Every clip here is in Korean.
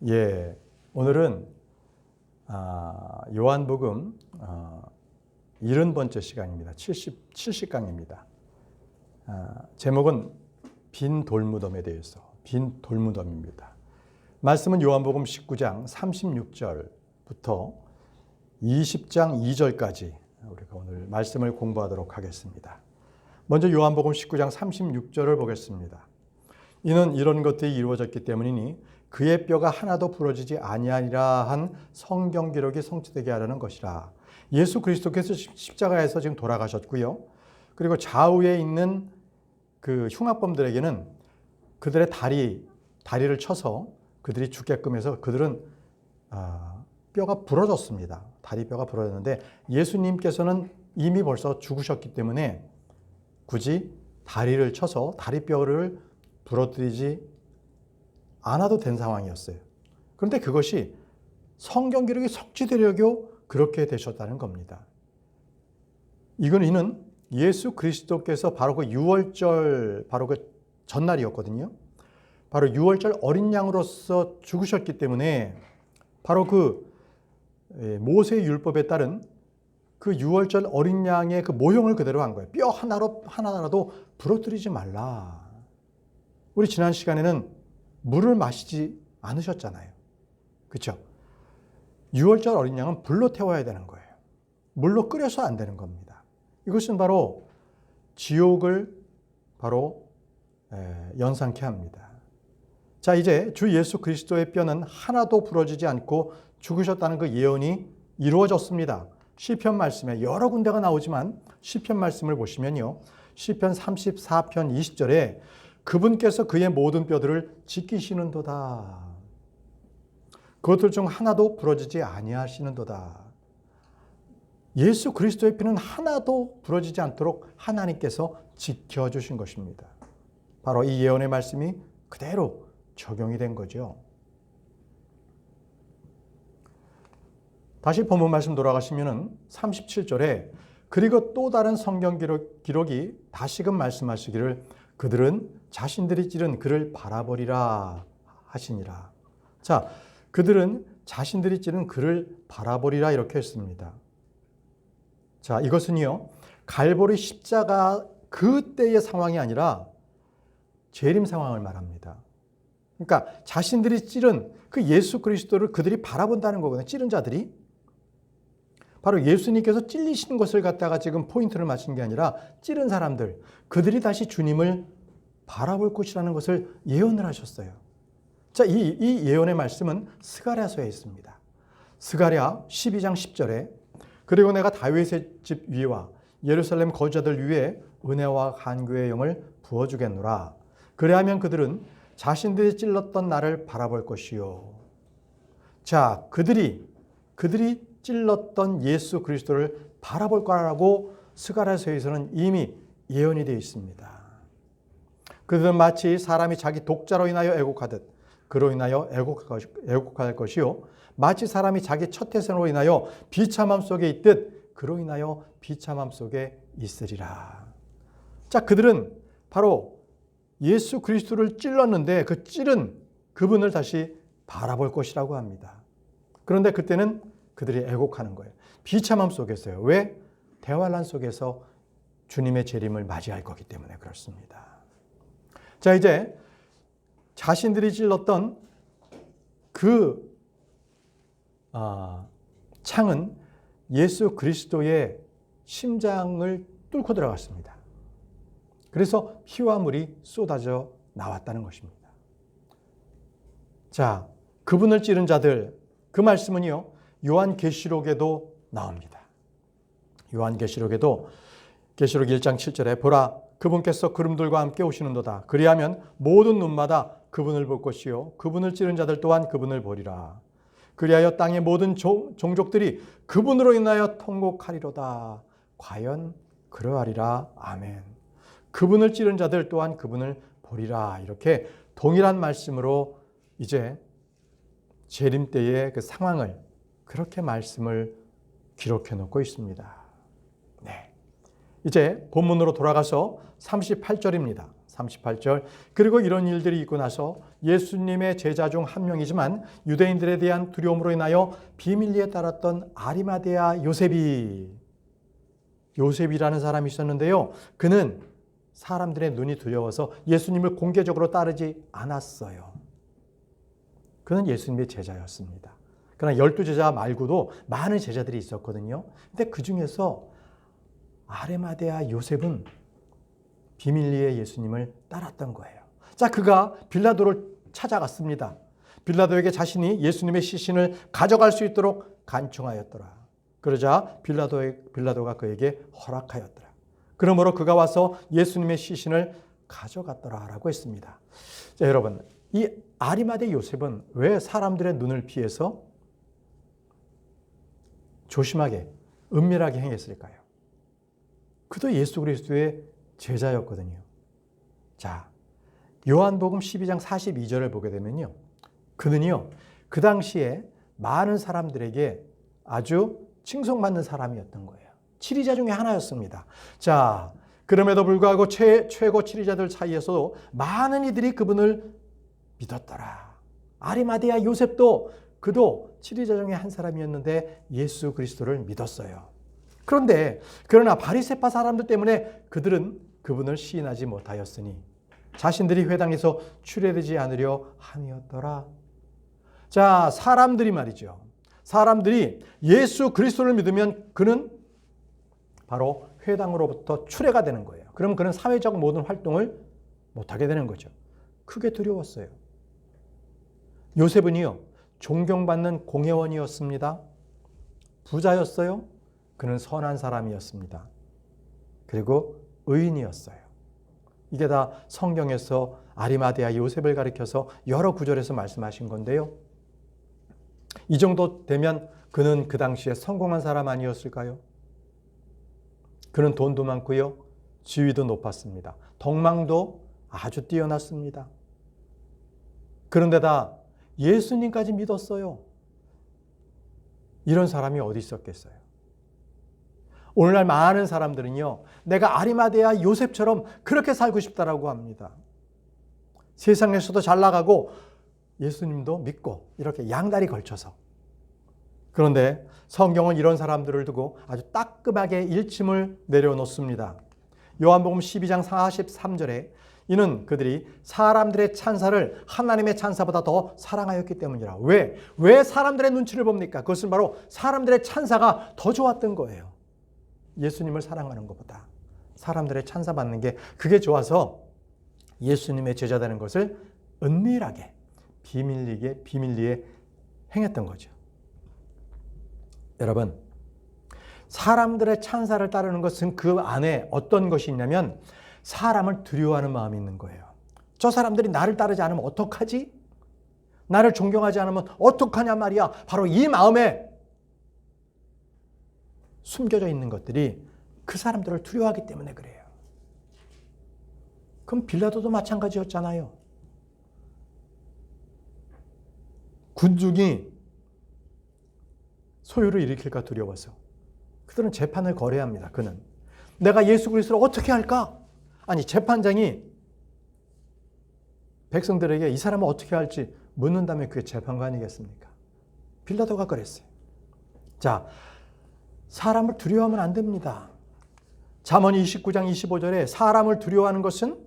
예, 오늘은 요한복음 70번째 시간입니다. 70강입니다. 제목은 빈 돌무덤에 대해서, 빈 돌무덤입니다. 말씀은 요한복음 19장 36절부터 20장 2절까지 우리가 오늘 말씀을 공부하도록 하겠습니다. 먼저 요한복음 19장 36절을 보겠습니다. 이는 이런 것들이 이루어졌기 때문이니 그의 뼈가 하나도 부러지지 아니하리라 한 성경 기록이 성취되게 하려는 것이라. 예수 그리스도께서 십자가에서 지금 돌아가셨고요. 그리고 좌우에 있는 그 흉악범들에게는 그들의 다리를 쳐서 그들이 죽게끔 해서 그들은 뼈가 부러졌습니다. 다리뼈가 부러졌는데 예수님께서는 이미 벌써 죽으셨기 때문에 굳이 다리를 쳐서 다리뼈를 부러뜨리지 않아도 된 상황이었어요. 그런데 그것이 성경 기록이 성취되려고 그렇게 되셨다는 겁니다. 이는 예수 그리스도께서 바로 그 유월절, 바로 그 전날이었거든요. 바로 유월절 어린 양으로서 죽으셨기 때문에 바로 그 모세의 율법에 따른 그 유월절 어린 양의 그 모형을 그대로 한 거예요. 뼈 하나라도 부러뜨리지 말라. 우리 지난 시간에는 물을 마시지 않으셨잖아요. 그렇죠? 유월절 어린 양은 불로 태워야 되는 거예요. 물로 끓여서 안 되는 겁니다. 이것은 바로 지옥을 바로 연상케 합니다. 자, 이제 주 예수 그리스도의 뼈는 하나도 부러지지 않고 죽으셨다는 그 예언이 이루어졌습니다. 시편 말씀에 여러 군데가 나오지만 시편 말씀을 보시면요. 시편 34편 20절에 그분께서 그의 모든 뼈들을 지키시는도다. 그것들 중 하나도 부러지지 아니하시는도다. 예수 그리스도의 피는 하나도 부러지지 않도록 하나님께서 지켜주신 것입니다. 바로 이 예언의 말씀이 그대로 적용이 된 거죠. 다시 본문 말씀 돌아가시면 37절에 그리고 또 다른 성경 기록이 다시금 말씀하시기를 그들은 자신들이 찌른 그를 바라보리라 하시니라. 자, 그들은 자신들이 찌른 그를 바라보리라 이렇게 했습니다. 자, 이것은요, 갈보리 십자가 그때의 상황이 아니라 재림 상황을 말합니다. 그러니까 자신들이 찌른 그 예수 그리스도를 그들이 바라본다는 거거든요. 찌른 자들이. 바로 예수님께서 찔리신 것을 갖다가 지금 포인트를 맞춘 게 아니라 찌른 사람들, 그들이 다시 주님을 바라볼 것이라는 것을 예언을 하셨어요. 자, 이 예언의 말씀은 스가랴서에 있습니다. 스가랴 12장 10절에 그리고 내가 다윗의 집 위와 예루살렘 거주자들 위에 은혜와 간구의 영을 부어주겠노라. 그래야면 그들은 자신들이 찔렀던 나를 바라볼 것이요. 자, 그들이 찔렀던 예수 그리스도를 바라볼 거라고 스가랴서에서는 이미 예언이 되어 있습니다. 그들은 마치 사람이 자기 독자로 인하여 애곡하듯 그로 인하여 애곡할 것이요 마치 사람이 자기 첫 태생으로 인하여 비참함 속에 있듯 그로 인하여 비참함 속에 있으리라. 자, 그들은 바로 예수 그리스도를 찔렀는데 그 찌른 그분을 다시 바라볼 것이라고 합니다. 그런데 그때는 그들이 애곡하는 거예요. 비참함 속에서요. 왜? 대환란 속에서 주님의 재림을 맞이할 거기 때문에 그렇습니다. 자, 이제 자신들이 찔렀던 그 창은 예수 그리스도의 심장을 뚫고 들어갔습니다. 그래서 피와 물이 쏟아져 나왔다는 것입니다. 자, 그분을 찌른 자들, 그 말씀은요, 요한계시록에도 나옵니다. 요한계시록에도 계시록 1장 7절에 보라 그분께서 구름들과 함께 오시는도다. 그리하면 모든 눈마다 그분을 볼 것이요 그분을 찌른 자들 또한 그분을 보리라. 그리하여 땅의 모든 종족들이 그분으로 인하여 통곡하리로다. 과연 그러하리라. 아멘. 그분을 찌른 자들 또한 그분을 보리라. 이렇게 동일한 말씀으로 이제 재림 때의 그 상황을 그렇게 말씀을 기록해 놓고 있습니다. 네. 이제 본문으로 돌아가서 38절입니다. 38절. 그리고 이런 일들이 있고 나서 예수님의 제자 중 한 명이지만 유대인들에 대한 두려움으로 인하여 비밀리에 따랐던 아리마대아 요셉이라는 사람이 있었는데요. 그는 사람들의 눈이 두려워서 예수님을 공개적으로 따르지 않았어요. 그는 예수님의 제자였습니다. 그러나 12제자 말고도 많은 제자들이 있었거든요. 근데 그 중에서 아리마대아 요셉은 비밀리에 예수님을 따랐던 거예요. 자, 그가 빌라도를 찾아갔습니다. 빌라도에게 자신이 예수님의 시신을 가져갈 수 있도록 간청하였더라. 그러자 빌라도가 그에게 허락하였더라. 그러므로 그가 와서 예수님의 시신을 가져갔더라라고 했습니다. 자, 여러분, 이 아리마대 요셉은 왜 사람들의 눈을 피해서 조심하게, 은밀하게 행했을까요? 그도 예수 그리스도의 제자였거든요. 자, 요한복음 12장 42절을 보게 되면요. 그는요, 그 당시에 많은 사람들에게 아주 칭송받는 사람이었던 거예요. 치리자 중에 하나였습니다. 자, 그럼에도 불구하고 최고 치리자들 사이에서도 많은 이들이 그분을 믿었더라. 아리마대아 요셉도 그도 치리자 중에 한 사람이었는데 예수 그리스도를 믿었어요. 그러나 바리새파 사람들 때문에 그들은 그분을 시인하지 못하였으니 자신들이 회당에서 출애되지 않으려 함이었더라. 자, 사람들이 말이죠. 사람들이 예수 그리스도를 믿으면 그는 바로 회당으로부터 출애가 되는 거예요. 그럼 그는 사회적 모든 활동을 못하게 되는 거죠. 크게 두려웠어요. 요셉은요, 존경받는 공회원이었습니다. 부자였어요. 그는 선한 사람이었습니다. 그리고 의인이었어요. 이게 다 성경에서 아리마대아 요셉을 가리켜서 여러 구절에서 말씀하신 건데요. 이 정도 되면 그는 그 당시에 성공한 사람 아니었을까요? 그는 돈도 많고요. 지위도 높았습니다. 덕망도 아주 뛰어났습니다. 그런데다 예수님까지 믿었어요. 이런 사람이 어디 있었겠어요? 오늘날 많은 사람들은요, 내가 아리마대아 요셉처럼 그렇게 살고 싶다라고 합니다. 세상에서도 잘 나가고 예수님도 믿고 이렇게 양다리 걸쳐서. 그런데 성경은 이런 사람들을 두고 아주 따끔하게 일침을 내려놓습니다. 요한복음 12장 43절에 이는 그들이 사람들의 찬사를 하나님의 찬사보다 더 사랑하였기 때문이라. 왜 사람들의 눈치를 봅니까? 그것은 바로 사람들의 찬사가 더 좋았던 거예요. 예수님을 사랑하는 것보다 사람들의 찬사받는 게 그게 좋아서 예수님의 제자 되는 것을 은밀하게 비밀리에 행했던 거죠. 여러분, 사람들의 찬사를 따르는 것은 그 안에 어떤 것이 있냐면 사람을 두려워하는 마음이 있는 거예요. 저 사람들이 나를 따르지 않으면 어떡하지? 나를 존경하지 않으면 어떡하냐 말이야. 바로 이 마음에 숨겨져 있는 것들이 그 사람들을 두려워하기 때문에 그래요. 그럼 빌라도도 마찬가지였잖아요. 군중이 소요를 일으킬까 두려워서 그들은 재판을 거래합니다. 그는 내가 예수 그리스도를 어떻게 할까? 아니, 재판장이 백성들에게 이 사람을 어떻게 할지 묻는다면 그게 재판가 아니겠습니까? 빌라도가 그랬어요. 자, 사람을 두려워하면 안 됩니다. 잠언 29장 25절에 사람을 두려워하는 것은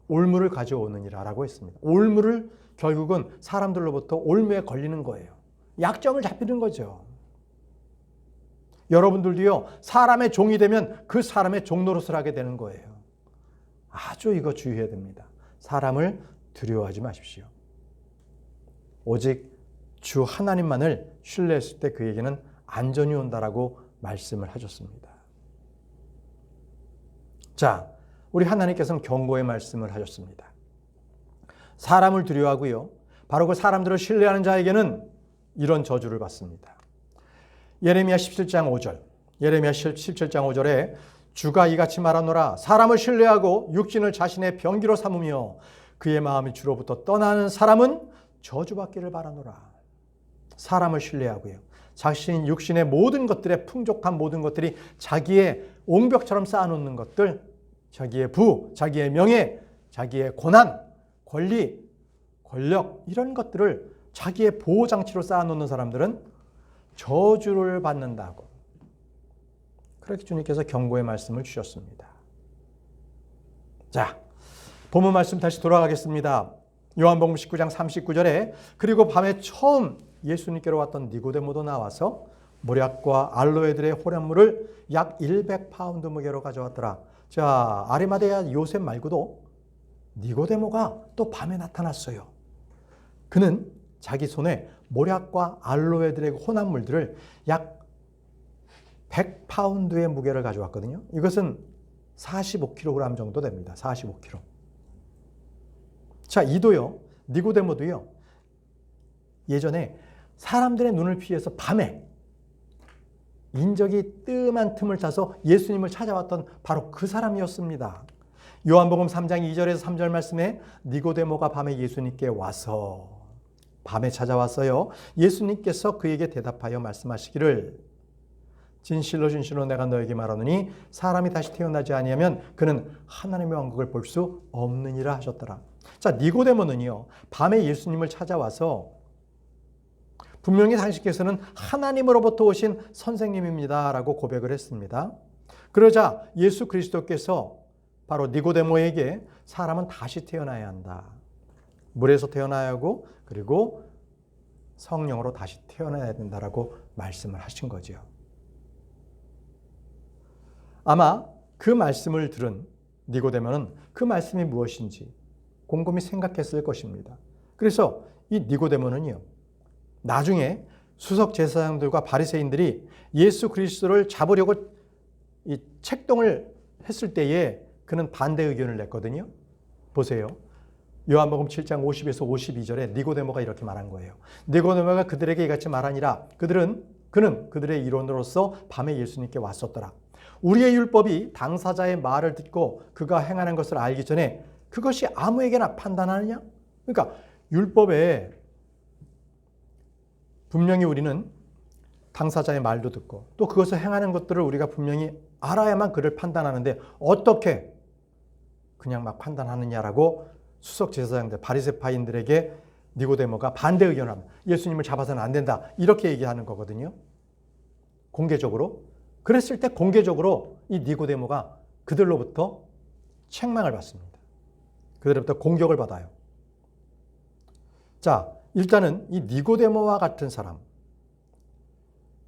올무를 가져오느니라라고 했습니다. 올무를 결국은 사람들로부터 올무에 걸리는 거예요. 약점을 잡히는 거죠. 여러분들도요, 사람의 종이 되면 그 사람의 종노릇을 하게 되는 거예요. 아주 이거 주의해야 됩니다. 사람을 두려워하지 마십시오. 오직 주 하나님만을 신뢰했을 때 그에게는 안전이 온다라고 말씀을 하셨습니다. 자, 우리 하나님께서는 경고의 말씀을 하셨습니다. 사람을 두려워하고요, 바로 그 사람들을 신뢰하는 자에게는 이런 저주를 받습니다. 예레미야 17장 5절, 예레미야 17장 5절에 주가 이같이 말하노라. 사람을 신뢰하고 육신을 자신의 병기로 삼으며 그의 마음이 주로부터 떠나는 사람은 저주받기를 바라노라. 사람을 신뢰하고요, 자신 육신의 모든 것들의 풍족한 모든 것들이 자기의 옹벽처럼 쌓아놓는 것들, 자기의 부, 자기의 명예, 자기의 고난, 권리, 권력 이런 것들을 자기의 보호장치로 쌓아놓는 사람들은 저주를 받는다고. 그렇게 주님께서 경고의 말씀을 주셨습니다. 자, 본문 말씀 다시 돌아가겠습니다. 요한복음 19장 39절에 그리고 밤에 처음 예수님께로 왔던 니고데모도 나와서 모략과 알로에들의 호련물을 약 100파운드 무게로 가져왔더라. 자, 아리마대아 요셉 말고도 니고데모가 또 밤에 나타났어요. 그는 자기 손에 모략과 알로에들의 혼합물들을 약 100파운드의 무게를 가져왔거든요. 이것은 45kg 정도 됩니다. 45kg. 자, 이도요, 니고데모도요, 예전에 사람들의 눈을 피해서 밤에 인적이 뜸한 틈을 타서 예수님을 찾아왔던 바로 그 사람이었습니다. 요한복음 3장 2절에서 3절 말씀에 니고데모가 밤에 예수님께 와서 밤에 찾아왔어요. 예수님께서 그에게 대답하여 말씀하시기를 진실로 진실로 내가 너에게 말하노니 사람이 다시 태어나지 아니하면 그는 하나님의 왕국을 볼 수 없느니라 하셨더라. 자, 니고데모는요, 밤에 예수님을 찾아와서 분명히 당신께서는 하나님으로부터 오신 선생님입니다 라고 고백을 했습니다. 그러자 예수 그리스도께서 바로 니고데모에게 사람은 다시 태어나야 한다. 물에서 태어나야 하고 그리고 성령으로 다시 태어나야 된다라고 말씀을 하신 거죠. 아마 그 말씀을 들은 니고데모는 그 말씀이 무엇인지 곰곰이 생각했을 것입니다. 그래서 이 니고데모는요, 나중에 수석 제사장들과 바리새인들이 예수 그리스도를 잡으려고 이 책동을 했을 때에 그는 반대 의견을 냈거든요. 보세요. 요한복음 7장 50에서 52절에 니고데모가 이렇게 말한 거예요. 니고데모가 그들에게 이같이 말하니라. 그는 그들의 이론으로서 밤에 예수님께 왔었더라. 우리의 율법이 당사자의 말을 듣고 그가 행하는 것을 알기 전에 그것이 아무에게나 판단하느냐? 그러니까 율법에 분명히 우리는 당사자의 말도 듣고 또 그것을 행하는 것들을 우리가 분명히 알아야만 그를 판단하는데 어떻게 그냥 막 판단하느냐라고 수석 제사장들, 바리새파인들에게 니고데모가 반대 의견을 합니다. 예수님을 잡아서는 안 된다. 이렇게 얘기하는 거거든요. 공개적으로. 그랬을 때 공개적으로 이 니고데모가 그들로부터 책망을 받습니다. 그들로부터 공격을 받아요. 자, 일단은 이 니고데모와 같은 사람,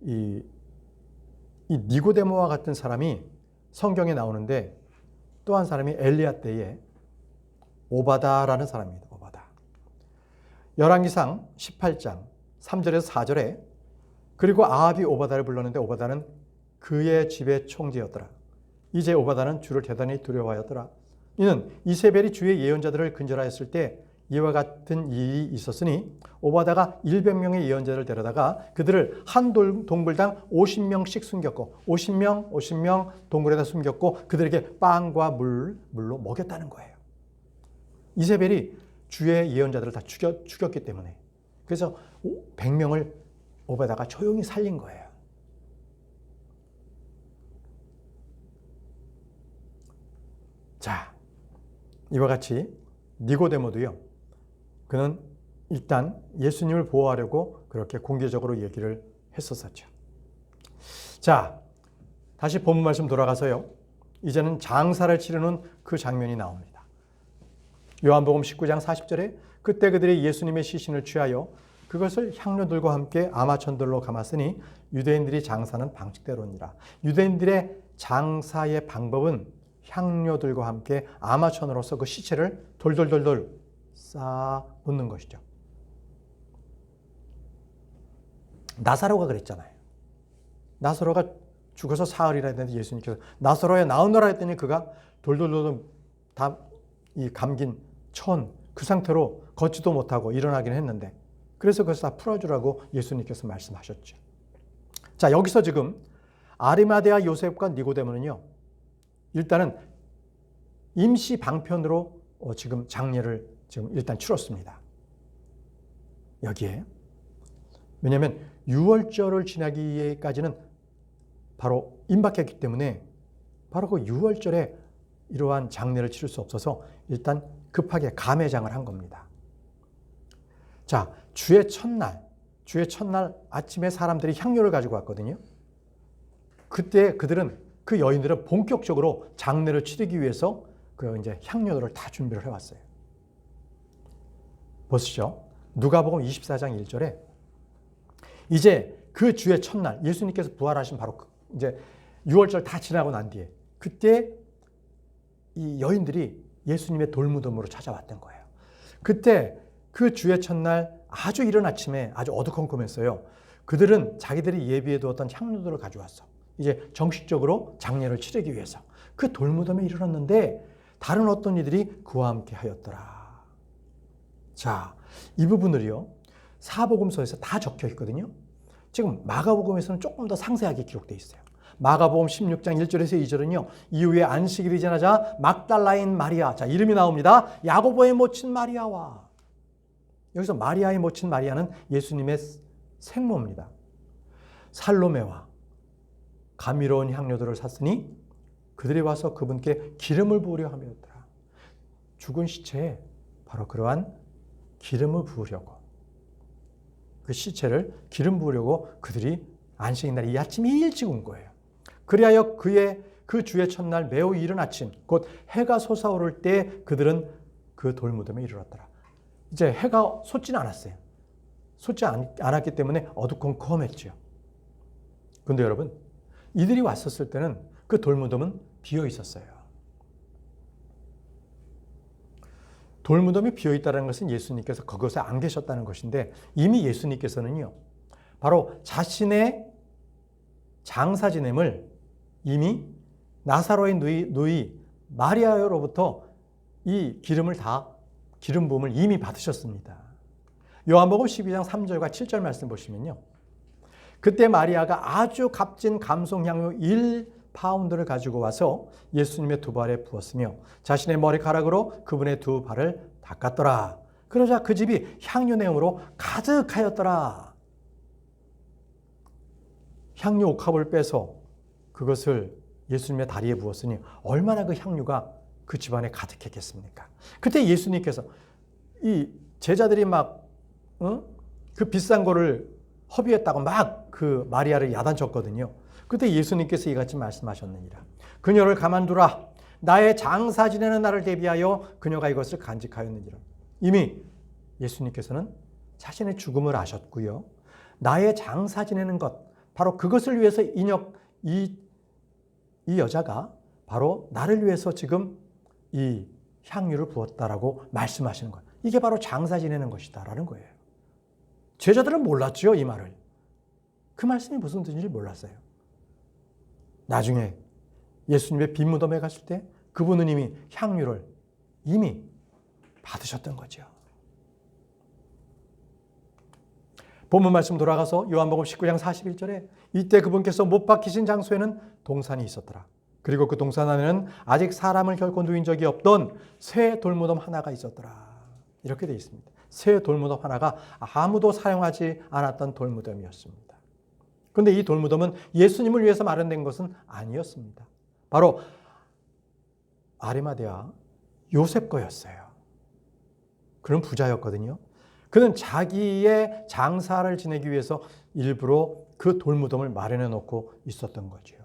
이 니고데모와 같은 사람이 성경에 나오는데 또 한 사람이 엘리야 때에 오바다라는 사람입니다. 오바다. 열왕기상 18장 3절에서 4절에 그리고 아합이 오바다를 불렀는데 오바다는 그의 집의 총재였더라. 이제 오바다는 주를 대단히 두려워하였더라. 이는 이세벨이 주의 예언자들을 근절하였을 때 이와 같은 일이 있었으니 오바다가 100명의 예언자를 데려다가 그들을 한 동굴당 50명씩 숨겼고 50명 동굴에다 숨겼고 그들에게 빵과 물로 먹였다는 거예요. 이세벨이 주의 예언자들을 다 죽였기 때문에. 그래서 100명을 오바다가 조용히 살린 거예요. 자, 이와 같이 니고데모도요, 그는 일단 예수님을 보호하려고 그렇게 공개적으로 얘기를 했었죠. 자, 다시 본문 말씀 돌아가서요, 이제는 장사를 치르는 그 장면이 나옵니다. 요한복음 19장 40절에 그때 그들이 예수님의 시신을 취하여 그것을 향료들과 함께 아마천들로 감았으니 유대인들이 장사는 방식대로니라. 유대인들의 장사의 방법은 향료들과 함께 아마천으로서 그 시체를 돌돌돌돌 쌓아 놓는 것이죠. 나사로가 그랬잖아요. 나사로가 죽어서 사흘이라 했는데 예수님께서 나사로야 나오너라 했더니 그가 돌돌돌 다 이 감긴 천 그 상태로 걷지도 못하고 일어나긴 했는데 그래서 그것을 다 풀어주라고 예수님께서 말씀하셨죠. 자, 여기서 지금 아리마대아 요셉과 니고데모는요, 일단은 임시 방편으로 지금 장례를 지금 일단 치렀습니다. 여기에. 왜냐하면 6월절을 지나기까지는 바로 임박했기 때문에 바로 그 6월절에 이러한 장례를 치를 수 없어서 일단 급하게 감회장을 한 겁니다. 자, 주의 첫날 아침에 사람들이 향료를 가지고 왔거든요. 그때 그 여인들은 본격적으로 장례를 치르기 위해서 이제 향료들을 다 준비를 해왔어요. 보시죠. 누가복음 24장 1절에 이제 그 주의 첫날 예수님께서 부활하신 바로 이제 6월절 다 지나고 난 뒤에 그때 이 여인들이 예수님의 돌무덤으로 찾아왔던 거예요. 그때 그 주의 첫날 아주 이른 아침에 아주 어두컴컴했어요. 그들은 자기들이 예비해 두었던 향료들을 가져왔어. 이제 정식적으로 장례를 치르기 위해서 그 돌무덤에 이르렀는데 다른 어떤 이들이 그와 함께 하였더라. 자, 이 부분을요 사복음서에서 다 적혀 있거든요. 지금 마가복음에서는 조금 더 상세하게 기록되어 있어요. 마가복음 16장 1절에서 2절은요. 이후에 안식일이 지나자 막달라인 마리아, 자 이름이 나옵니다. 야고보의 모친 마리아와, 여기서 마리아의 모친 마리아는 예수님의 생모입니다. 살로메와 감미로운 향료들을 샀으니 그들이 와서 그분께 기름을 부으려 하였더라. 죽은 시체에 바로 그러한 기름을 부으려고, 그 시체를 기름 부으려고 그들이 안식일날 이 아침 일찍 온 거예요. 그리하여 그 주의 첫날 매우 이른 아침 곧 해가 솟아오를 때 그들은 그 돌무덤에 이르렀더라. 이제 해가 솟지는 않았어요. 솟지 않았기 때문에 어두컴컴했죠. 그런데 여러분, 이들이 왔었을 때는 그 돌무덤은 비어 있었어요. 돌무덤이 비어 있다는 것은 예수님께서 그곳에 안 계셨다는 것인데, 이미 예수님께서는요 바로 자신의 장사 지냄을 이미 나사로의 누이 마리아로부터 이 기름 부음을 이미 받으셨습니다. 요한복음 12장 3절과 7절 말씀 보시면요. 그때 마리아가 아주 값진 감송향료 1파운드를 가지고 와서 예수님의 두 발에 부었으며 자신의 머리카락으로 그분의 두 발을 닦았더라. 그러자 그 집이 향료 내음으로 가득하였더라. 향료 옥합을 빼서 그것을 예수님의 다리에 부었으니 얼마나 그 향료가 그 집안에 가득했겠습니까? 그때 예수님께서 이 제자들이 막 그 비싼 거를 허비했다고 막 그 마리아를 야단쳤거든요. 그때 예수님께서 이같이 말씀하셨느니라. 그녀를 가만두라. 나의 장사 지내는 날을 대비하여 그녀가 이것을 간직하였느니라. 이미 예수님께서는 자신의 죽음을 아셨고요. 나의 장사 지내는 것, 바로 그것을 위해서 이 여자가 바로 나를 위해서 지금 이 향유를 부었다라고 말씀하시는 거예요. 이게 바로 장사 지내는 것이다라는 거예요. 제자들은 몰랐죠, 이 말을. 그 말씀이 무슨 뜻인지 몰랐어요. 나중에 예수님의 빈 무덤에 갔을 때 그분은 이미 향유를 이미 받으셨던 거죠. 본문 말씀 돌아가서 요한복음 19장 41절에 이때 그분께서 못 박히신 장소에는 동산이 있었더라. 그리고 그 동산 안에는 아직 사람을 결코 누인 적이 없던 새 돌무덤 하나가 있었더라. 이렇게 되어 있습니다. 새 돌무덤 하나가 아무도 사용하지 않았던 돌무덤이었습니다. 그런데 이 돌무덤은 예수님을 위해서 마련된 것은 아니었습니다. 바로 아리마대아 요셉 거였어요. 그런 부자였거든요. 그는 자기의 장사를 지내기 위해서 일부러 그 돌무덤을 마련해 놓고 있었던 거죠.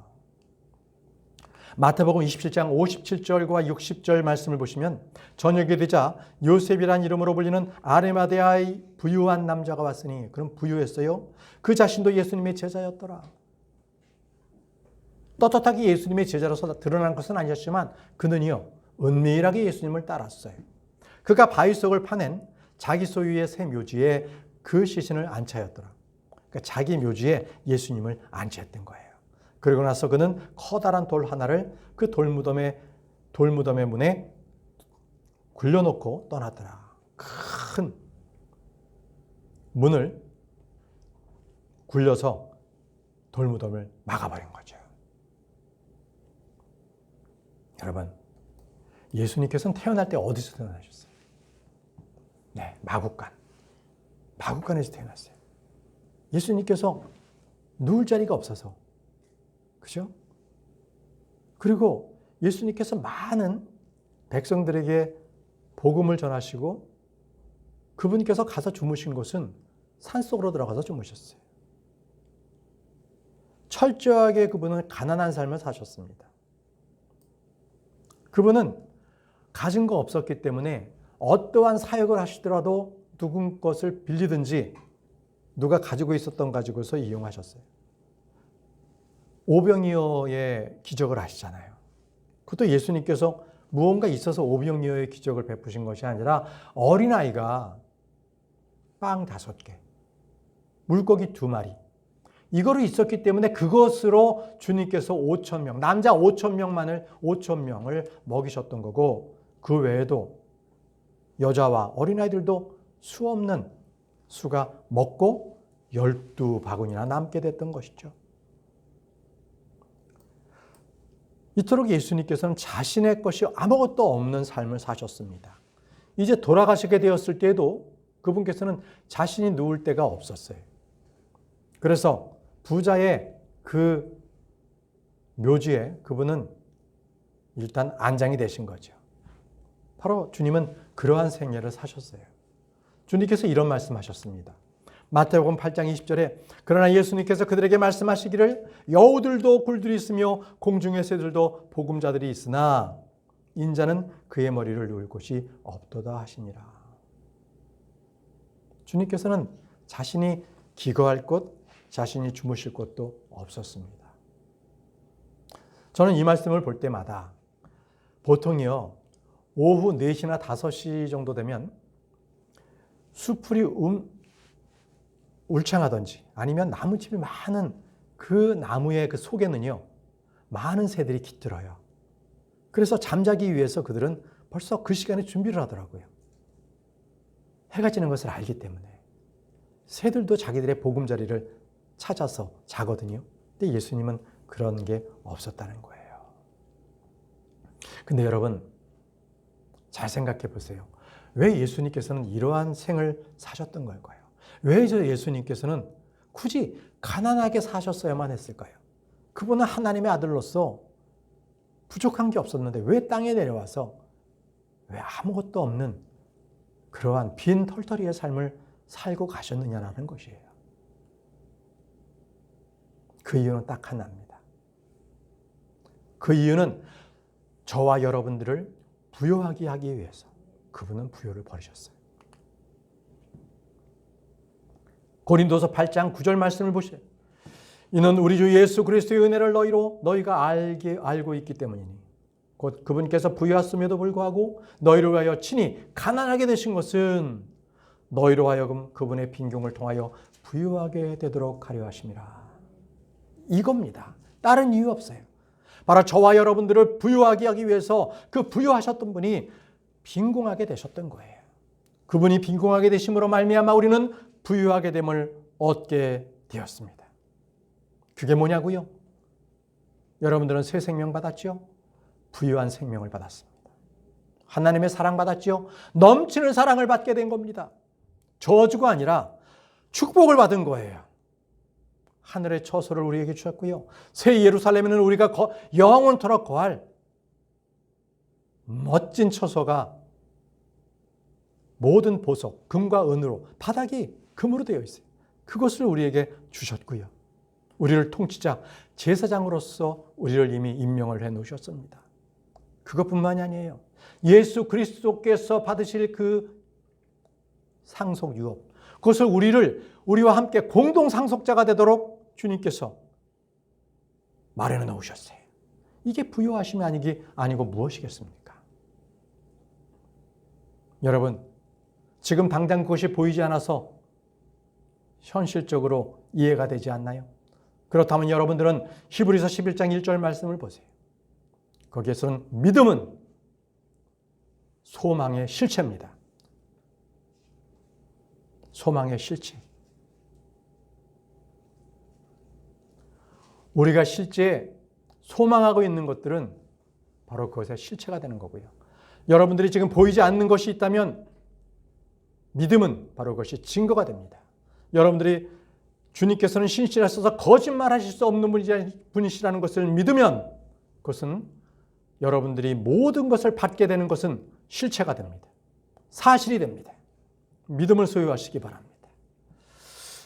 마태복음 27장 57절과 60절 말씀을 보시면 저녁이 되자 요셉이란 이름으로 불리는 아리마대아의 부유한 남자가 왔으니, 그럼 부유했어요. 그 자신도 예수님의 제자였더라. 떳떳하게 예수님의 제자로서 드러난 것은 아니었지만 그는요 은밀하게 예수님을 따랐어요. 그가 바위속을 파낸 자기 소유의 새 묘지에 그 시신을 안치하였더라. 그러니까 자기 묘지에 예수님을 안치했던 거예요. 그리고 나서 그는 커다란 돌 하나를 그 돌무덤의 문에 굴려놓고 떠났더라. 큰 문을 굴려서 돌무덤을 막아버린 거죠. 여러분, 예수님께서는 태어날 때 어디서 태어나셨어요? 네, 마구간에서 태어났어요. 예수님께서 누울 자리가 없어서, 그죠? 그리고 예수님께서 많은 백성들에게 복음을 전하시고 그분께서 가서 주무신 곳은 산속으로 들어가서 주무셨어요. 철저하게 그분은 가난한 삶을 사셨습니다. 그분은 가진 거 없었기 때문에 어떠한 사역을 하시더라도 누군 것을 빌리든지 누가 가지고 있었던 가지고서 이용하셨어요. 오병이어의 기적을 아시잖아요. 그것도 예수님께서 무언가 있어서 오병이어의 기적을 베푸신 것이 아니라 어린아이가 빵 5개, 물고기 2마리 이거로 있었기 때문에 그것으로 주님께서 5,000명, 남자 5,000명을 먹이셨던 거고 그 외에도 여자와 어린아이들도 수 없는 수가 먹고 12바구니나 남게 됐던 것이죠. 이토록 예수님께서는 자신의 것이 아무것도 없는 삶을 사셨습니다. 이제 돌아가시게 되었을 때에도 그분께서는 자신이 누울 데가 없었어요. 그래서 부자의 그 묘지에 그분은 일단 안장이 되신 거죠. 바로 주님은 그러한 생애를 사셨어요. 주님께서 이런 말씀하셨습니다. 마태복음 8장 20절에 그러나 예수님께서 그들에게 말씀하시기를 여우들도 굴들이 있으며 공중의 새들도 보금자들이 있으나 인자는 그의 머리를 누울 곳이 없도다 하시니라. 주님께서는 자신이 기거할 곳, 자신이 주무실 곳도 없었습니다. 저는 이 말씀을 볼 때마다 보통이요 오후 4시나 5시 정도 되면 수풀이 울창하든지 아니면 나무집이 많은 그 나무의 그 속에는요 많은 새들이 깃들어요. 그래서 잠자기 위해서 그들은 벌써 그 시간에 준비를 하더라고요. 해가 지는 것을 알기 때문에 새들도 자기들의 보금자리를 찾아서 자거든요. 근데 예수님은 그런 게 없었다는 거예요. 근데 여러분 잘 생각해 보세요. 왜 예수님께서는 이러한 생을 사셨던 걸까요? 왜 저 예수님께서는 굳이 가난하게 사셨어야만 했을까요? 그분은 하나님의 아들로서 부족한 게 없었는데 왜 땅에 내려와서 왜 아무것도 없는 그러한 빈 털터리의 삶을 살고 가셨느냐라는 것이에요. 그 이유는 딱 하나입니다. 그 이유는 저와 여러분들을 부요하게 하기 위해서 그분은 부요를 버리셨어요. 고린도서 8장 9절 말씀을 보시죠. 이는 우리 주 예수 그리스도의 은혜를 너희가 알고 있기 때문이니 곧 그분께서 부유하심에도 불구하고 너희를 위하여 친히 가난하게 되신 것은 너희로 하여금 그분의 빈궁을 통하여 부유하게 되도록 하려 하심이라. 이겁니다. 다른 이유 없어요. 바로 저와 여러분들을 부유하게 하기 위해서 그 부유하셨던 분이 빈궁하게 되셨던 거예요. 그분이 빈궁하게 되심으로 말미암아 우리는 부유하게 됨을 얻게 되었습니다. 그게 뭐냐고요? 여러분들은 새 생명 받았죠? 부유한 생명을 받았습니다. 하나님의 사랑 받았죠? 넘치는 사랑을 받게 된 겁니다. 저주가 아니라 축복을 받은 거예요. 하늘의 처소를 우리에게 주셨고요. 새 예루살렘에는 우리가 영원토록 거할 멋진 처소가 모든 보석, 금과 은으로 바닥이 금으로 되어 있어요. 그것을 우리에게 주셨고요. 우리를 통치자 제사장으로서 우리를 이미 임명을 해 놓으셨습니다. 그것뿐만이 아니에요. 예수 그리스도께서 받으실 그 상속 유업, 그것을 우리와 함께 공동 상속자가 되도록 주님께서 마련해 놓으셨어요. 이게 부유하심이 아니고 무엇이겠습니까? 여러분, 지금 당장 그것이 보이지 않아서 현실적으로 이해가 되지 않나요? 그렇다면 여러분들은 히브리서 11장 1절 말씀을 보세요. 거기에서는 믿음은 소망의 실체입니다. 소망의 실체. 우리가 실제 소망하고 있는 것들은 바로 그것의 실체가 되는 거고요. 여러분들이 지금 보이지 않는 것이 있다면 믿음은 바로 그것이 증거가 됩니다. 여러분들이 주님께서는 신실하셔서 거짓말하실 수 없는 분이시라는 것을 믿으면 그것은 여러분들이 모든 것을 받게 되는 것은 실체가 됩니다. 사실이 됩니다. 믿음을 소유하시기 바랍니다.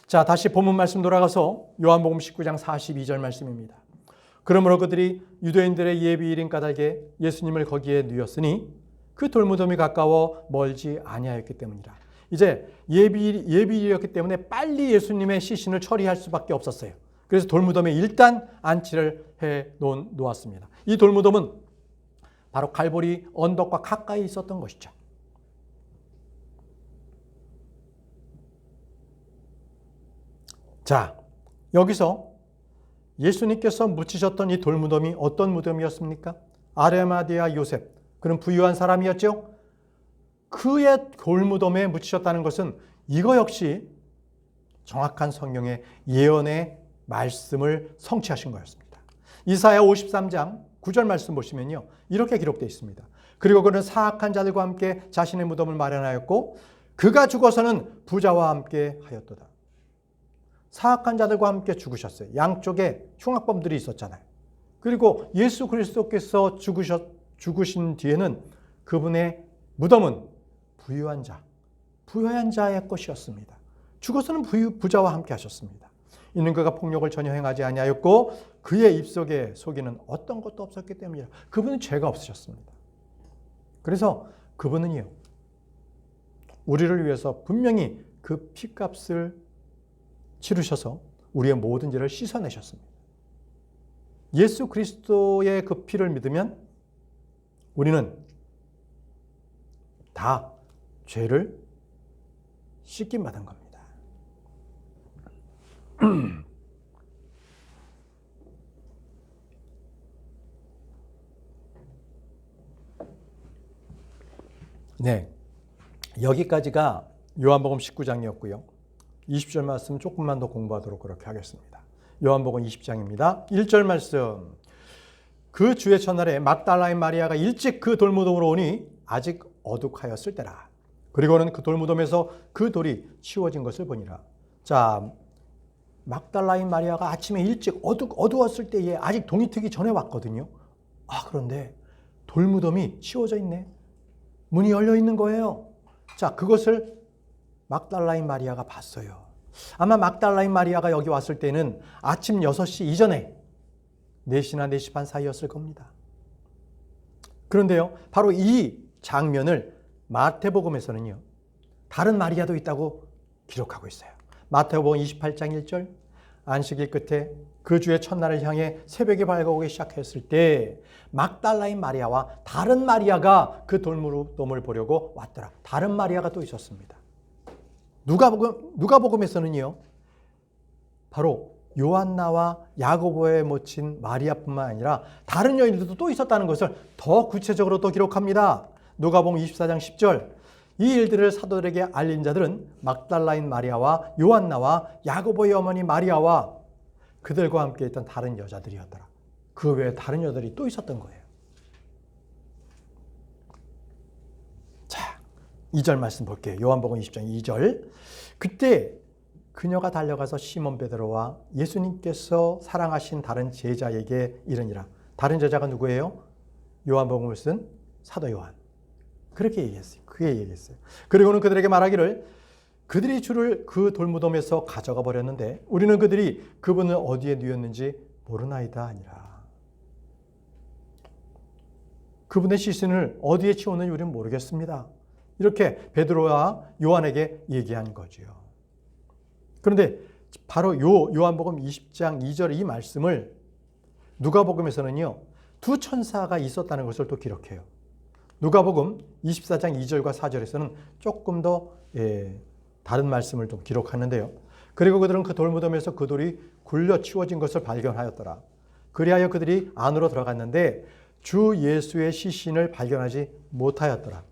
자, 다시 본문 말씀 돌아가서 요한복음 19장 42절 말씀입니다. 그러므로 그들이 유대인들의 예비일인 까닭에 예수님을 거기에 누였으니 그 돌무덤이 가까워 멀지 아니하였기 때문이라. 이제 예비일이었기 때문에 빨리 예수님의 시신을 처리할 수밖에 없었어요. 그래서 돌무덤에 일단 안치를 해 놓았습니다. 이 돌무덤은 바로 갈보리 언덕과 가까이 있었던 것이죠. 자, 여기서 예수님께서 묻히셨던 이 돌무덤이 어떤 무덤이었습니까? 아르마디아 요셉, 그런 부유한 사람이었죠. 그의 돌무덤에 묻히셨다는 것은 이거 역시 정확한 성경의 예언의 말씀을 성취하신 거였습니다. 이사야 53장 9절 말씀 보시면요, 이렇게 기록되어 있습니다. 그리고 그는 사악한 자들과 함께 자신의 무덤을 마련하였고 그가 죽어서는 부자와 함께 하였도다. 사악한 자들과 함께 죽으셨어요. 양쪽에 흉악범들이 있었잖아요. 그리고 예수 그리스도께서 죽으신 뒤에는 그분의 무덤은 부유한 자의 것이었습니다. 죽어서는 부자와 함께 하셨습니다. 이는 그가 폭력을 전혀 행하지 아니하였고 그의 입속에 속이는 어떤 것도 없었기 때문이라. 그분은 죄가 없으셨습니다. 그래서 그분은요, 우리를 위해서 분명히 그 피값을 치르셔서 우리의 모든 죄를 씻어내셨습니다. 예수 그리스도의 그 피를 믿으면 우리는 다 죄를 씻김 받은 겁니다. 네, 여기까지가 요한복음 19장이었고요. 20절 말씀 조금만 더 공부하도록 그렇게 하겠습니다. 요한복음 20장입니다. 1절 말씀. 그 주의 첫날에 막달라인 마리아가 일찍 그 돌무덤으로 오니 아직 어둑하였을 때라. 그리고는 그 돌무덤에서 그 돌이 치워진 것을 보니라. 자, 막달라인 마리아가 아침에 일찍 어두웠을 때에 아직 동이 트기 전에 왔거든요. 그런데 돌무덤이 치워져 있네. 문이 열려 있는 거예요. 자, 그것을 막달라인 마리아가 봤어요. 아마 막달라인 마리아가 여기 왔을 때는 아침 6시 이전에 4시나 4시 반 사이였을 겁니다. 그런데요, 바로 이 장면을 마태복음에서는요, 다른 마리아도 있다고 기록하고 있어요. 마태복음 28장 1절, 안식일 끝에 그 주의 첫날을 향해 새벽이 밝아오기 시작했을 때 막달라인 마리아와 다른 마리아가 그 돌무덤을 보려고 왔더라. 다른 마리아가 또 있었습니다. 누가복음에서는요, 바로 요한나와 야고보의 모친 마리아뿐만 아니라 다른 여인들도 또 있었다는 것을 더 구체적으로 또 기록합니다. 누가복음 24장 10절, 이 일들을 사도들에게 알린 자들은 막달라인 마리아와 요한나와 야고보의 어머니 마리아와 그들과 함께 있던 다른 여자들이었더라. 그 외에 다른 여자들이 또 있었던 거예요. 자, 2절 말씀 볼게요. 요한복음 20장 2절. 그때 그녀가 달려가서 시몬 베드로와 예수님께서 사랑하신 다른 제자에게 이르니라. 다른 제자가 누구예요? 요한복음을 쓴 사도 요한. 그렇게 얘기했어요. 그게 얘기했어요. 그리고는 그들에게 말하기를 그들이 주를 그 돌무덤에서 가져가 버렸는데 우리는 그들이 그분을 어디에 누였는지 모르나이다 아니라. 그분의 시신을 어디에 치웠는지 우리는 모르겠습니다. 이렇게 베드로와 요한에게 얘기한 거죠. 그런데 바로 요한복음 20장 2절 이 말씀을 누가복음에서는요, 두 천사가 있었다는 것을 또 기록해요. 누가복음 24장 2절과 4절에서는 조금 더 다른 말씀을 좀 기록하는데요. 그리고 그들은 그 돌무덤에서 그 돌이 굴려 치워진 것을 발견하였더라. 그리하여 그들이 안으로 들어갔는데 주 예수의 시신을 발견하지 못하였더라.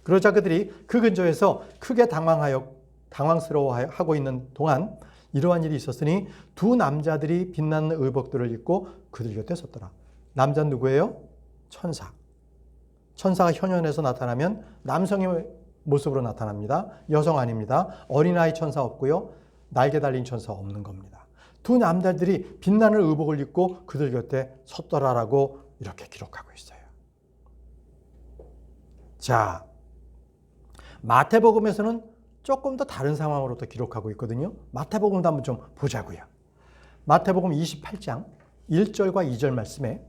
그러자 그들이 그 근처에서 크게 당황스러워하고 있는 동안 이러한 일이 있었으니 두 남자들이 빛나는 의복들을 입고 그들 곁에 섰더라. 남자는 누구예요? 천사. 천사가 현현에서 나타나면 남성의 모습으로 나타납니다. 여성 아닙니다. 어린아이 천사 없고요. 날개 달린 천사 없는 겁니다. 두 남자들이 빛나는 의복을 입고 그들 곁에 섰더라라고 이렇게 기록하고 있어요. 자, 마태복음에서는 조금 더 다른 상황으로 또 기록하고 있거든요. 마태복음도 한번 좀 보자고요. 마태복음 28장 1절과 2절 말씀에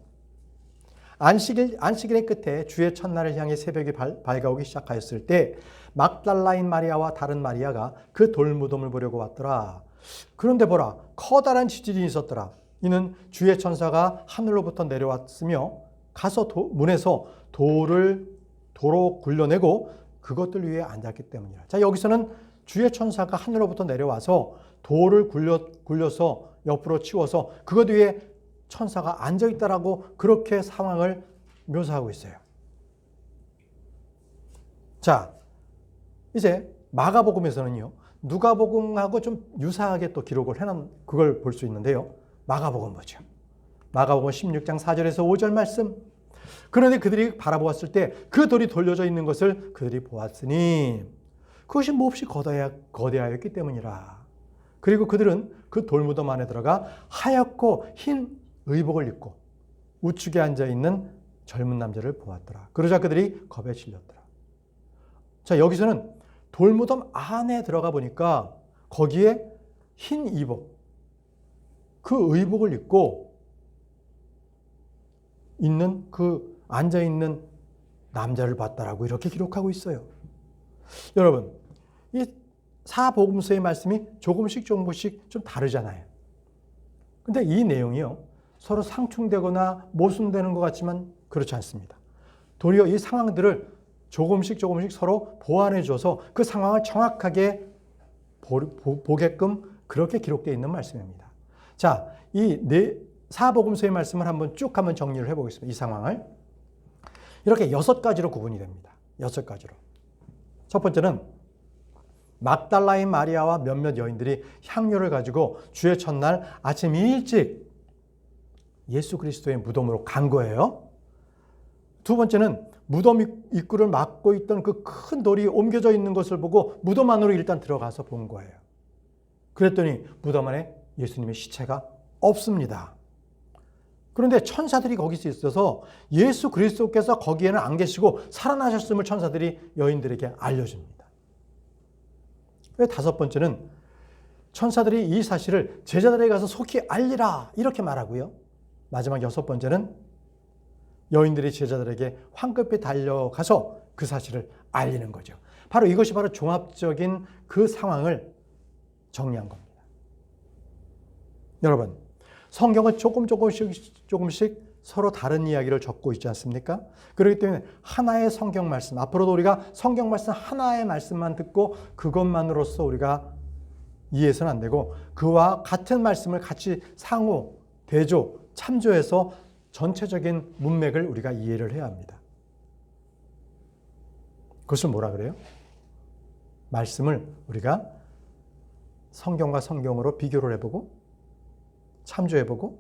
안식일의 끝에 주의 첫날을 향해 새벽이 밝아오기 시작하였을 때 막달라인 마리아와 다른 마리아가 그 돌무덤을 보려고 왔더라. 그런데 보라, 커다란 지진이 있었더라. 이는 주의 천사가 하늘로부터 내려왔으며 가서 문에서 도로 굴려내고 그것들 위에 앉았기 때문이라. 자, 여기서는 주의 천사가 하늘로부터 내려와서 돌을 굴려서 옆으로 치워서 그것 위에 천사가 앉아있다라고 그렇게 상황을 묘사하고 있어요. 자, 이제 마가복음에서는요, 누가복음하고 좀 유사하게 또 기록을 해놓은 그걸 볼 수 있는데요. 마가복음 보죠. 마가복음 16장 4절에서 5절 말씀. 그런데 그들이 바라보았을 때 그 돌이 돌려져 있는 것을 그들이 보았으니 그것이 몹시 거대하였기 때문이라. 그리고 그들은 그 돌무덤 안에 들어가 하얗고 흰 의복을 입고 우측에 앉아있는 젊은 남자를 보았더라. 그러자 그들이 겁에 질렸더라. 자, 여기서는 돌무덤 안에 들어가 보니까 거기에 흰 의복, 그 의복을 입고 있는 그 앉아있는 남자를 봤다라고 이렇게 기록하고 있어요. 여러분, 이 사복음서의 말씀이 조금씩 좀 다르잖아요. 근데 이 내용이요, 서로 상충되거나 모순되는 것 같지만 그렇지 않습니다. 도리어 이 상황들을 조금씩 서로 보완해 줘서 그 상황을 정확하게 보게끔 그렇게 기록되어 있는 말씀입니다. 자, 이 사복음서의 말씀을 한번 정리를 해보겠습니다. 이 상황을 이렇게 6가지로 구분이 됩니다. 6가지로. 첫 번째는 막달라인 마리아와 몇몇 여인들이 향료를 가지고 주의 첫날 아침 일찍 예수 그리스도의 무덤으로 간 거예요. 두 번째는 무덤 입구를 막고 있던 그 큰 돌이 옮겨져 있는 것을 보고 무덤 안으로 일단 들어가서 본 거예요. 그랬더니 무덤 안에 예수님의 시체가 없습니다. 그런데 천사들이 거기서 있어서 예수 그리스도께서 거기에는 안 계시고 살아나셨음을 천사들이 여인들에게 알려줍니다. 다섯 번째는 천사들이 이 사실을 제자들에게 가서 속히 알리라 이렇게 말하고요. 마지막 6번째는 여인들이 제자들에게 황급히 달려가서 그 사실을 알리는 거죠. 바로 이것이 바로 종합적인 그 상황을 정리한 겁니다. 여러분, 성경은 조금씩 서로 다른 이야기를 적고 있지 않습니까? 그렇기 때문에 하나의 성경 말씀, 앞으로도 우리가 성경 말씀 하나의 말씀만 듣고 그것만으로써 우리가 이해해서는 안 되고 그와 같은 말씀을 같이 상호, 대조, 참조해서 전체적인 문맥을 우리가 이해를 해야 합니다. 그것을 뭐라 그래요? 말씀을 우리가 성경과 성경으로 비교를 해보고 참조해보고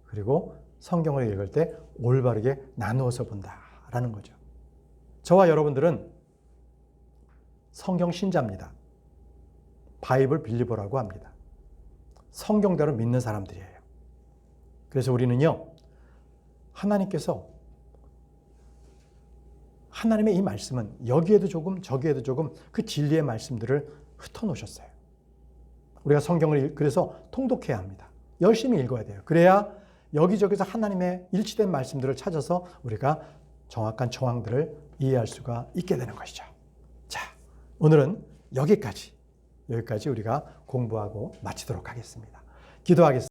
그리고 성경을 읽을 때 올바르게 나누어서 본다라는 거죠. 저와 여러분들은 성경 신자입니다. 바이블 빌리버라고 합니다. 성경대로 믿는 사람들이에요. 그래서 우리는요, 하나님께서 하나님의 이 말씀은 여기에도 조금 저기에도 조금 그 진리의 말씀들을 흩어놓으셨어요. 우리가 성경을 그래서 통독해야 합니다. 열심히 읽어야 돼요. 그래야 여기저기서 하나님의 일치된 말씀들을 찾아서 우리가 정확한 정황들을 이해할 수가 있게 되는 것이죠. 자, 오늘은 여기까지 우리가 공부하고 마치도록 하겠습니다. 기도하겠습니다.